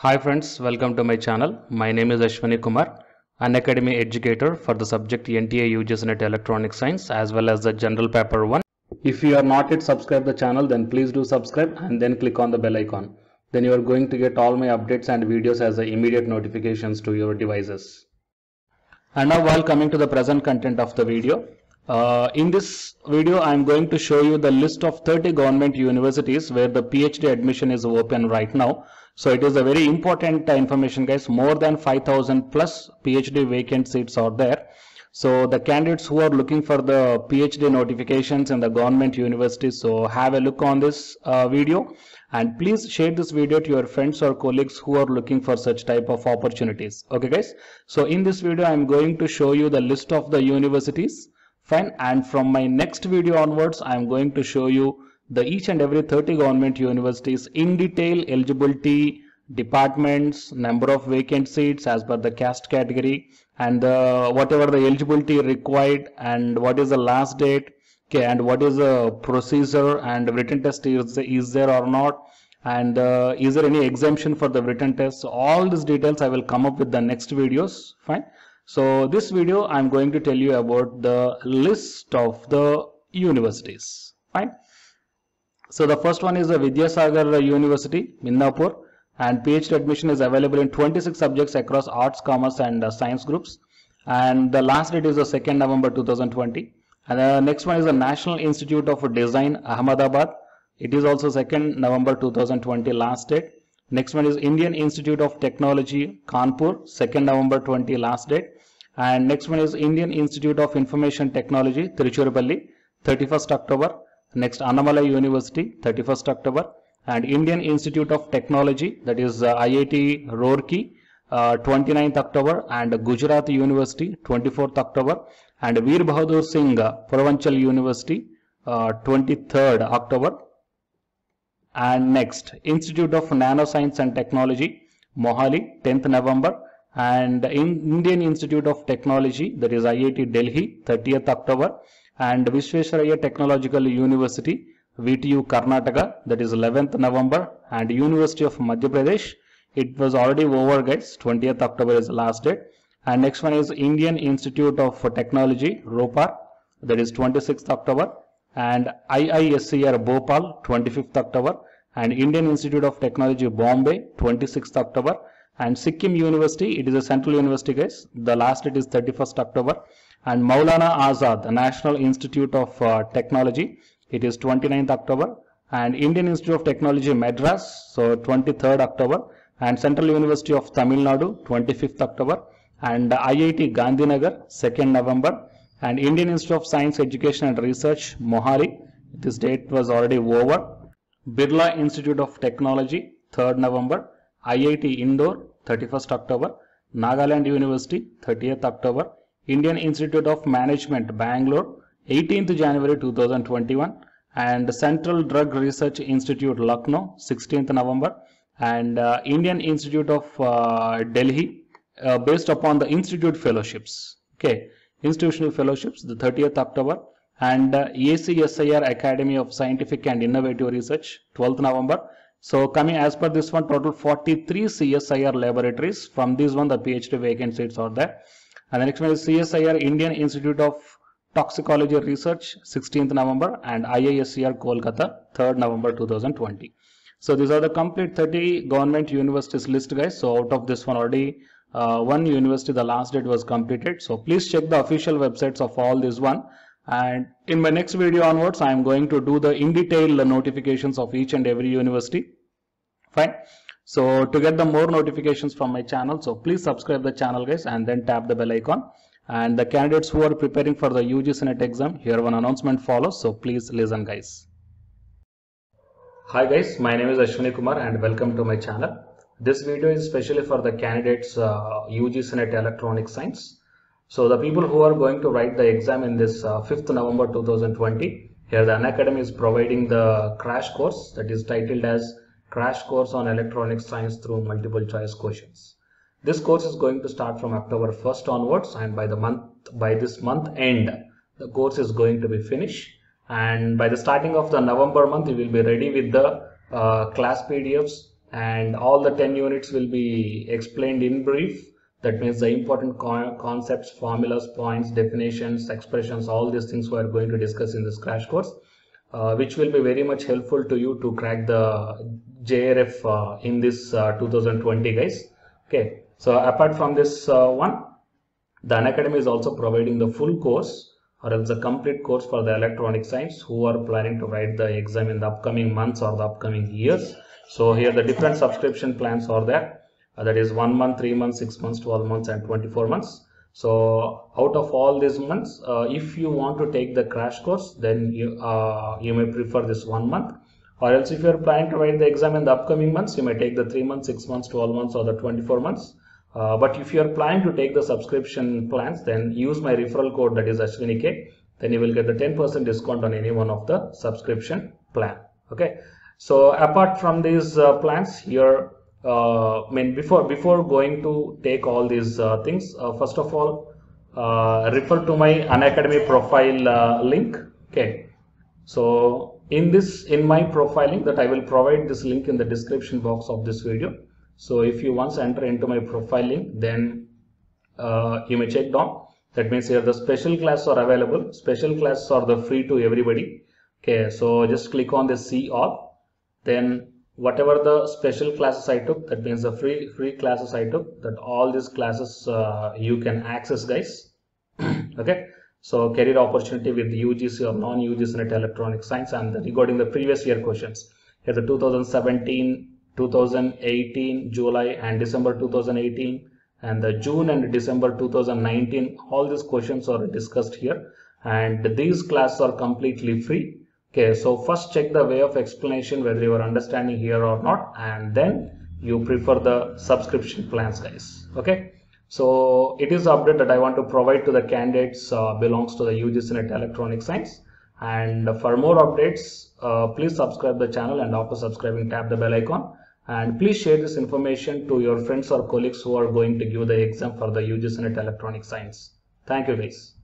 Hi friends, welcome to my channel. My name is Ashwani Kumar, an academy educator for the subject NTA UGC NET Electronic Science as well as the General Paper 1. If you are not yet subscribed the channel, then please do subscribe and then click on the bell icon. Then you are going to get all my updates and videos as the immediate notifications to your devices. And now while coming to the present content of the video, in this video I am going to show you the list of 30 government universities where the PhD admission is open right now. So it is a very important information, guys. More than 5,000 plus PhD vacant seats are there. So the candidates who are looking for the PhD notifications in the government universities, so have a look on this video, and please share this video to your friends or colleagues who are looking for such type of opportunities. Okay guys, so in this video I am going to show you the list of the universities. Fine, and from my next video onwards I am going to show you the each and every 30 government universities in detail, eligibility, departments, number of vacant seats as per the caste category, and whatever the eligibility required, and what is the last date, okay, and what is the procedure, and written test is there or not, and is there any exemption for the written test. So all these details I will come up with the next videos. Fine. So this video I am going to tell you about the list of the universities. Fine. So the first one is the Vidyasagar University, Minnapur, and PhD admission is available in 26 subjects across arts, commerce and science groups, and the last date is the 2nd November 2020. And the next one is the National Institute of Design, Ahmedabad. It is also 2nd November 2020 last date. Next one is Indian Institute of Technology, Kanpur, 2nd November 20 last date. And next one is Indian Institute of Information Technology, Tiruchirappalli, 31st October. Next, Annamalai University, 31st October. And Indian Institute of Technology, that is IIT Roorkee, 29th October. And Gujarat University, 24th October. And Veer Bahadur Singh Purvanchal University, 23rd October. And next, Institute of Nanoscience and Technology, Mohali, 10th November. And Indian Institute of Technology, that is IIT Delhi, 30th October. And Visvesvaraya Technological University, VTU Karnataka, that is 11th November. And University of Madhya Pradesh, it was already over guys, 20th October is the last date. And next one is Indian Institute of Technology, Ropar, that is 26th October. And IISCR Bhopal, 25th October. And Indian Institute of Technology, Bombay, 26th October. And Sikkim University, it is a central university guys, the last date is 31st October. And Maulana Azad, the National Institute of Technology, it is 29th October. And Indian Institute of Technology, Madras, so 23rd October. And Central University of Tamil Nadu, 25th October. And IIT Gandhinagar, 2nd November. And Indian Institute of Science, Education and Research, Mohali, this date was already over. Birla Institute of Technology, 3rd November. IIT Indore, 31st October. Nagaland University, 30th October. Indian Institute of Management, Bangalore, 18th January 2021. And Central Drug Research Institute, Lucknow, 16th November. And Indian Institute of Delhi, based upon the Institute Fellowships. Okay, Institutional Fellowships, the 30th October. And ACSIR Academy of Scientific and Innovative Research, 12th November. So coming as per this one, total 43 CSIR laboratories. From this one, the PhD vacant seats are there. And the next one is CSIR Indian Institute of Toxicology Research, 16th November. And IISCR Kolkata, 3rd November 2020. So these are the complete 30 government universities list guys. So out of this one already one university, the last date was completed. So please check the official websites of all this one. And in my next video onwards, I am going to do the in detail notifications of each and every university. Fine. So to get the more notifications from my channel, so please subscribe the channel guys and then tap the bell icon. And the candidates who are preparing for the UGC NET exam, here one announcement follows. So please listen guys. Hi guys, my name is Ashwani Kumar and welcome to my channel. This video is specially for the candidates UGC NET Electronic Science. So the people who are going to write the exam in this 5th November 2020, here the Unacademy is providing the crash course that is titled as Crash Course on Electronic Science through Multiple Choice Questions. This course is going to start from October 1st onwards, and by this month end, the course is going to be finished. And by the starting of the November month, you will be ready with the class PDFs, and all the 10 units will be explained in brief. That means the important concepts, formulas, points, definitions, expressions, all these things we are going to discuss in this crash course, which will be very much helpful to you to crack the JRF in this 2020, guys. Okay, so apart from this one, the Unacademy is also providing the full course or else the complete course for the electronic science who are planning to write the exam in the upcoming months or the upcoming years. So here the different subscription plans are there. That is 1 month, 3 months, 6 months, 12 months and 24 months. So out of all these months, if you want to take the crash course, then you may prefer this 1 month, or else if you are planning to write the exam in the upcoming months, you may take the 3 months, 6 months, 12 months or the 24 months. But if you are planning to take the subscription plans, then use my referral code, that is Ashwini, then you will get the 10% discount on any one of the subscription plan. Okay, so apart from these plans here, before going to take all these things, first of all, refer to my Unacademy profile link. Okay, so in my profile link, that I will provide this link in the description box of this video. So if you once enter into my profile link, then you may check down. That means here the special classes are available. Special classes are the free to everybody. Okay, so just click on the see all. Then whatever the special classes I took, that means the free classes I took, that all these classes you can access, guys. Okay, so career opportunity with UGC or non-UGC net electronic science, and regarding the previous year questions, here the 2017, 2018 July and December 2018 and the June and December 2019, all these questions are discussed here, and these classes are completely free. Okay, so first check the way of explanation whether you are understanding here or not, and then you prefer the subscription plans, guys. Okay, so it is the update that I want to provide to the candidates belongs to the UGC net electronic science. And for more updates, please subscribe the channel, and after subscribing tap the bell icon, and please share this information to your friends or colleagues who are going to give the exam for the UGC net electronic science. Thank you, guys.